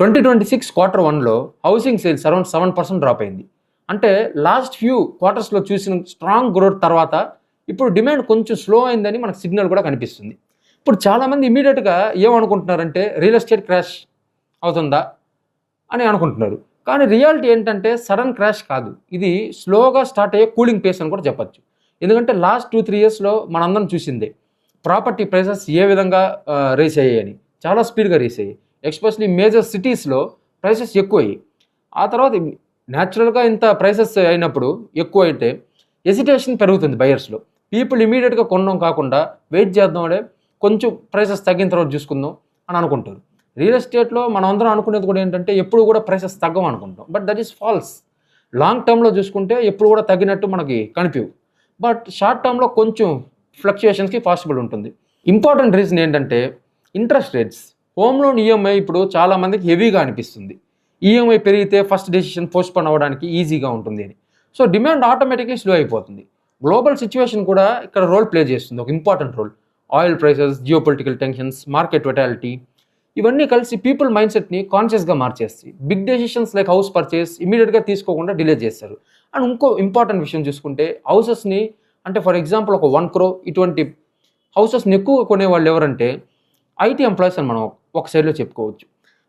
2026 Q1లో housing sales around 7% drop అయింది. అంటే last few క్వార్టర్స్‌లో చూసిన స్ట్రాంగ్ గ్రోత్ తర్వాత ఇప్పుడు డిమాండ్ కొంచెం స్లో అయిందని మనకు సిగ్నల్ కూడా కనిపిస్తుంది. ఇప్పుడు చాలామంది ఇమ్మీడియేట్‌గా ఏమనుకుంటున్నారంటే రియల్ ఎస్టేట్ క్రాష్ అవుతుందా అని అనుకుంటున్నారు. కానీ రియాలిటీ ఏంటంటే సడన్ క్రాష్ కాదు. ఇది స్లోగా స్టార్ట్ అయ్యే కూలింగ్ పేస్ అని కూడా చెప్పొచ్చు. ఎందుకంటే లాస్ట్ 2-3 ఇయర్స్‌లో మనందరం చూసిందే. ప్రాపర్టీ ప్రైసెస్ ఏ విధంగా రైజ్ అయ్యాయని. చాలా స్పీడ్‌గా రైజ్ అయ్యాయి. ఎస్పెషల్లీ మేజర్ సిటీస్‌లో ప్రైసెస్ ఎక్కువయ్యాయి. ఆ తర్వాత న్యాచురల్‌గా ఇంత ప్రైసెస్ అయినప్పుడు ఎక్కువైతే హెసిటేషన్ పెరుగుతుంది బయర్స్‌లో. పీపుల్ ఇమ్మీడియేట్‌గా కొనడం కాకుండా వెయిట్ చేద్దాంలే కొంచెం ప్రైసెస్ తగ్గిన తర్వాత చూసుకుందాం అని అనుకుంటారు. రియల్ ఎస్టేట్‌లో మనం అందరం అనుకునేది కూడా ఏంటంటే ఎప్పుడు కూడా ప్రైసెస్ తగ్గవు అనుకుంటాం. But that is false. Long టర్మ్‌లో చూసుకుంటే ఎప్పుడు కూడా తగ్గినట్టు మనకి కనిపివు. బట్ షార్ట్ టర్మ్‌లో కొంచెం ఫ్లక్చుయేషన్స్‌కి పాసిబుల్ ఉంటుంది. ఇంపార్టెంట్ రీజన్ ఏంటంటే interest rates. Home loan EMI ఇప్పుడు చాలామందికి హెవీగా అనిపిస్తుంది. ఈఎంఐ పెరిగితే ఫస్ట్ డెసిషన్ పోస్ట్‌పోన్ అవ్వడానికి ఈజీగా ఉంటుంది అని. సో డిమాండ్ ఆటోమేటిక్‌లీ స్లో అయిపోతుంది. గ్లోబల్ సిచ్యువేషన్ కూడా ఇక్కడ రోల్ ప్లే చేస్తుంది. ఒక important role. Oil prices, geopolitical tensions, market volatility ఇవన్నీ కలిసి పీపుల్ మైండ్ సెట్‌ని కాన్షియస్‌గా మార్చేస్తాయి. Big decisions like house purchase ఇమ్మీడియేట్‌గా తీసుకోకుండా డిలే చేస్తారు. అండ్ ఇంకో ఇంపార్టెంట్ విషయం చూసుకుంటే హౌసెస్‌ని అంటే ఫర్ ఎగ్జాంపుల్ ఒక 1 crore ఇటువంటి హౌసెస్‌ని ఎక్కువ కొనేవాళ్ళు ఎవరంటే ఐటీ ఎంప్లాయీస్ అని మనం ఒక సైడ్‌లో చెప్పుకోవచ్చు.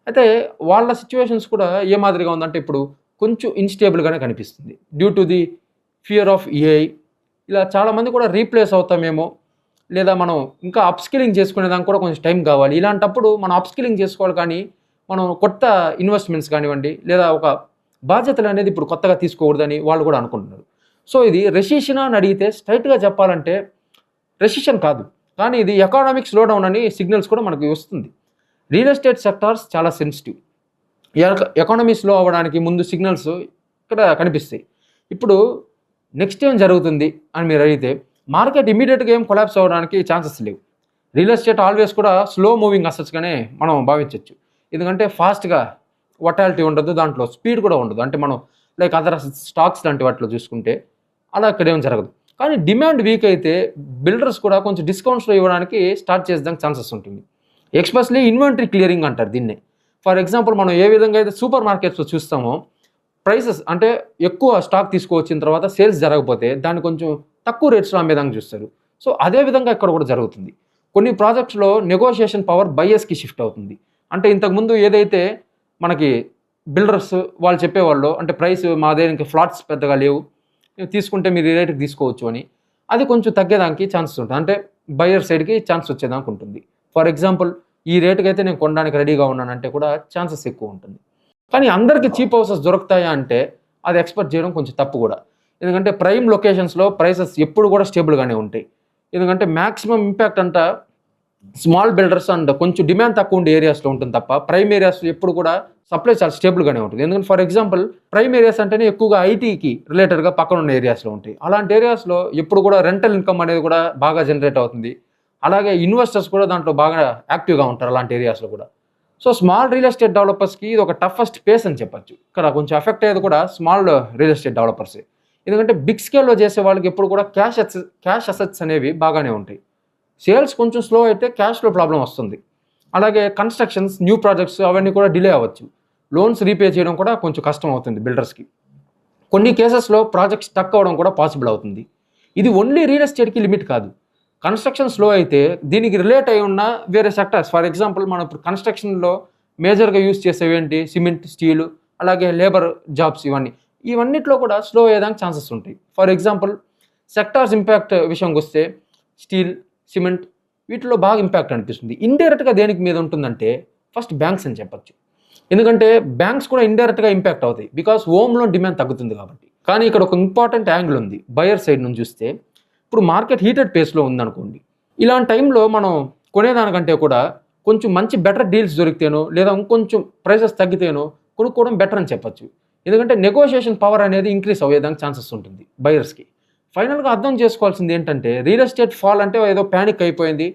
అయితే వాళ్ళ సిచ్యువేషన్స్ కూడా ఏ మాదిరిగా ఉందంటే ఇప్పుడు కొంచెం ఇన్‌స్టేబుల్‌గానే కనిపిస్తుంది. Due to the fear of AI ఇలా చాలామంది కూడా రీప్లేస్ అవుతామేమో లేదా మనం ఇంకా అప్‌స్కిల్లింగ్ చేసుకునేదానికి కూడా కొంచెం టైం కావాలి. ఇలాంటప్పుడు మనం అప్‌స్కిల్లింగ్ చేసుకోవాలి కానీ మనం కొత్త ఇన్వెస్ట్‌మెంట్స్ కానివ్వండి లేదా ఒక బాధ్యతలు అనేది ఇప్పుడు కొత్తగా తీసుకోకూడదని వాళ్ళు కూడా అనుకుంటున్నారు. సో ఇది రెసిషనా అని అడిగితే స్ట్రెయిట్‌గా చెప్పాలంటే రెసిషన్ కాదు. కానీ ఇది ఎకానామిక్ స్లో డౌన్ అని సిగ్నల్స్ కూడా మనకు వస్తుంది. రియల్ ఎస్టేట్ సెక్టార్స్ చాలా సెన్సిటివ్. ఎకానమీ స్లో అవ్వడానికి ముందు సిగ్నల్స్ ఇక్కడ కనిపిస్తాయి. ఇప్పుడు నెక్స్ట్ ఏం జరుగుతుంది అని మీరు అడిగితే మార్కెట్ ఇమ్మీడియట్‌గా ఏం కొలాప్స్ అవ్వడానికి ఛాన్సెస్ లేవు. రియల్ ఎస్టేట్ ఆల్వేస్ కూడా స్లో మూవింగ్ అసెట్స్‌గానే మనం భావించవచ్చు. ఎందుకంటే ఫాస్ట్‌గా వొటాలిటీ ఉండదు. దాంట్లో స్పీడ్ కూడా ఉండదు. అంటే మనం లైక్ అదర్ స్టాక్స్ లాంటి వాటిలో చూసుకుంటే అలా ఇక్కడేం జరగదు. కానీ డిమాండ్ వీక్ అయితే బిల్డర్స్ కూడా కొంచెం డిస్కౌంట్స్‌లో ఇవ్వడానికి స్టార్ట్ చేసేదానికి ఛాన్సెస్ ఉంటుంది. ఎస్పెషల్లీ ఇన్వెంటరీ క్లియరింగ్ అంటారు దీన్నే. ఫర్ ఎగ్జాంపుల్ మనం ఏ విధంగా అయితే సూపర్ మార్కెట్స్‌లో చూస్తామో ప్రైసెస్ అంటే ఎక్కువ స్టాక్ తీసుకువచ్చిన తర్వాత సేల్స్ జరగకపోతే దాన్ని కొంచెం తక్కువ రేట్స్‌లో అమ్మేదానికి చూస్తారు. సో అదే విధంగా ఇక్కడ కూడా జరుగుతుంది. కొన్ని ప్రాజెక్ట్స్‌లో నెగోషియేషన్ పవర్ బయర్స్‌కి షిఫ్ట్ అవుతుంది. అంటే ఇంతకుముందు ఏదైతే మనకి బిల్డర్స్ వాళ్ళు చెప్పేవాళ్ళు అంటే ప్రైస్ మా దగ్గర ఇంకా ఫ్లాట్స్ పెద్దగా లేవు. తీసుకుంటే మీరు ఈ రేట్‌కి తీసుకోవచ్చు అని. అది కొంచెం తగ్గేదానికి ఛాన్సెస్ ఉంటుంది. అంటే బయర్ సైడ్‌కి ఛాన్స్ వచ్చేదానికి ఉంటుంది. ఫర్ ఎగ్జాంపుల్ ఈ రేట్‌కైతే నేను కొనడానికి రెడీగా ఉన్నానంటే కూడా ఛాన్సెస్ ఎక్కువ ఉంటుంది. కానీ అందరికీ చీప్ హౌసెస్ దొరుకుతాయా అంటే అది ఎక్స్‌పెక్ట్ చేయడం కొంచెం తప్పు కూడా. ఎందుకంటే ప్రైమ్ లొకేషన్స్‌లో ప్రైసెస్ ఎప్పుడు కూడా స్టేబుల్‌గానే ఉంటాయి. ఎందుకంటే మాక్సిమం ఇంపాక్ట్ అంతా స్మాల్ బిల్డర్స్ అండ్ కొంచెం డిమాండ్ తక్కువ ఉండే ఏరియాస్‌లో ఉంటుంది తప్ప ప్రైమ్ ఏరియాస్‌లో ఎప్పుడు కూడా సప్లై చాలా స్టేబుల్‌గానే ఉంటుంది. ఎందుకంటే ఫర్ ఎగ్జాంపుల్ ప్రైమ్ ఏరియాస్ అంటేనే ఎక్కువగా ఐటీకి రిలేటెడ్‌గా పక్కన ఉన్న ఏరియాస్‌లో ఉంటాయి. అలాంటి ఏరియాస్‌లో ఎప్పుడు కూడా రెంటల్ ఇన్కమ్ అనేది కూడా బాగా జనరేట్ అవుతుంది. అలాగే ఇన్వెస్టర్స్ కూడా దాంట్లో బాగా యాక్టివ్‌గా ఉంటారు అలాంటి ఏరియాస్‌లో కూడా. సో స్మాల్ రియల్ ఎస్టేట్ డెవలపర్స్‌కి ఇది ఒక టఫెస్ట్ పేస్ అని చెప్పొచ్చు. ఇక్కడ కొంచెం ఎఫెక్ట్ అయ్యేది కూడా స్మాల్ రియల్ ఎస్టేట్ డెవలపర్సే. ఎందుకంటే బిగ్ స్కేల్‌లో చేసే వాళ్ళకి ఎప్పుడు కూడా క్యాష్ అసెట్స్ అనేవి బాగానే ఉంటాయి. సేల్స్ కొంచెం స్లో అయితే క్యాష్‌లో ప్రాబ్లమ్ వస్తుంది. అలాగే కన్‌స్ట్రక్షన్స్, న్యూ ప్రాజెక్ట్స్ అవన్నీ కూడా డిలే అవ్వచ్చు. లోన్స్ రీపే చేయడం కూడా కొంచెం కష్టం అవుతుంది బిల్డర్స్‌కి. కొన్ని కేసెస్‌లో ప్రాజెక్ట్ స్టక్ అవ్వడం కూడా పాసిబుల్ అవుతుంది. ఇది ఓన్లీ రియల్ ఎస్టేట్‌కి లిమిట్ కాదు. కన్‌స్ట్రక్షన్ స్లో అయితే దీనికి రిలేట్ అయి ఉన్న వేరే సెక్టార్స్ ఫర్ ఎగ్జాంపుల్ మనం ఇప్పుడు కన్‌స్ట్రక్షన్‌లో మేజర్‌గా యూజ్ చేసేవేంటి సిమెంట్, స్టీలు అలాగే లేబర్ జాబ్స్ ఇవన్నిట్లో కూడా స్లో అయ్యేదానికి ఛాన్సెస్ ఉంటాయి. ఫర్ ఎగ్జాంపుల్ సెక్టార్స్ ఇంపాక్ట్ విషయంకొస్తే స్టీల్, సిమెంట్ వీటిలో బాగా ఇంపాక్ట్ అనిపిస్తుంది. ఇండైరెక్ట్‌గా దేనికి మీద ఉంటుందంటే ఫస్ట్ బ్యాంక్స్ అని చెప్పొచ్చు. ఎందుకంటే బ్యాంక్స్ కూడా ఇండైరెక్ట్‌గా ఇంపాక్ట్ అవుతాయి. బికాస్ హోమ్ లోన్ డిమాండ్ తగ్గుతుంది కాబట్టి. కానీ ఇక్కడ ఒక ఇంపార్టెంట్ యాంగిల్ ఉంది. బయర్ సైడ్ నుంచి చూస్తే ఇప్పుడు మార్కెట్ హీటెడ్ పేస్‌లో ఉందనుకోండి. ఇలాంటి టైంలో మనం కొనేదానికంటే కూడా కొంచెం మంచి బెటర్ డీల్స్ దొరికితేనో లేదా ఇంకొంచెం ప్రైసెస్ తగ్గితేనో కొనుక్కోవడం బెటర్ అని చెప్పొచ్చు. ఎందుకంటే నెగోషియేషన్ పవర్ అనేది ఇంక్రీజ్ అయ్యేదానికి ఛాన్సెస్ ఉంటుంది బయర్స్‌కి. ఫైనల్‌గా అర్థం చేసుకోవాల్సింది ఏంటంటే రియల్ ఎస్టేట్ ఫాల్ అంటే ఏదో పానిక్ అయిపోయింది.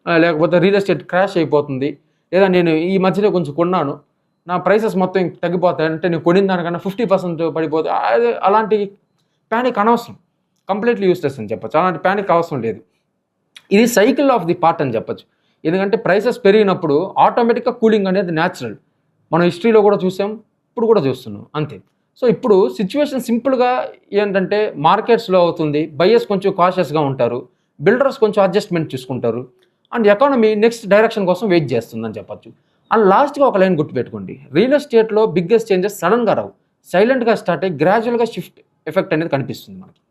లేకపోతే రియల్ ఎస్టేట్ క్రాష్ అయిపోతుంది. లేదా నేను ఈ మధ్యలో కొంచెం కొన్నాను. నా ప్రైసెస్ మొత్తం తగ్గిపోతాయి. అంటే నేను కొనిన దానికన్నా 50% పడిపోతాయి. అలాంటి పానిక్ అనవసరం. కంప్లీట్‌లీ యూజ్‌లెస్ అని చెప్పొచ్చు. అలాంటి పానిక్ అవసరం లేదు. ఇది సైకిల్ ఆఫ్ ది పార్ట్ అని చెప్పొచ్చు. ఎందుకంటే ప్రైసెస్ పెరిగినప్పుడు ఆటోమేటిక్‌గా కూలింగ్ అనేది న్యాచురల్. మనం హిస్టరీలో కూడా చూసాం, ఇప్పుడు కూడా చూస్తున్నాం అంతే. సో ఇప్పుడు సిచ్యువేషన్ సింపుల్గా ఏంటంటే మార్కెట్స్లో అవుతుంది, బయ్యర్స్ కొంచెం కాషియస్గా ఉంటారు, బిల్డర్స్ కొంచెం అడ్జస్ట్మెంట్ చూసుకుంటారు, అండ్ ఎకానమీ నెక్స్ట్ డైరెక్షన్ కోసం వెయిట్ చేస్తుందని చెప్పొచ్చు. అండ్ లాస్ట్గా ఒక లైన్ గుర్తుపెట్టుకోండి, రియల్ ఎస్టేట్లో బిగ్గెస్ట్ చేంజెస్ సడన్గా రావు, సైలెంట్గా స్టార్ట్ అయ్యి గ్రాడ్యువల్గా షిఫ్ట్ ఎఫెక్ట్ అనేది కనిపిస్తుంది మనకి.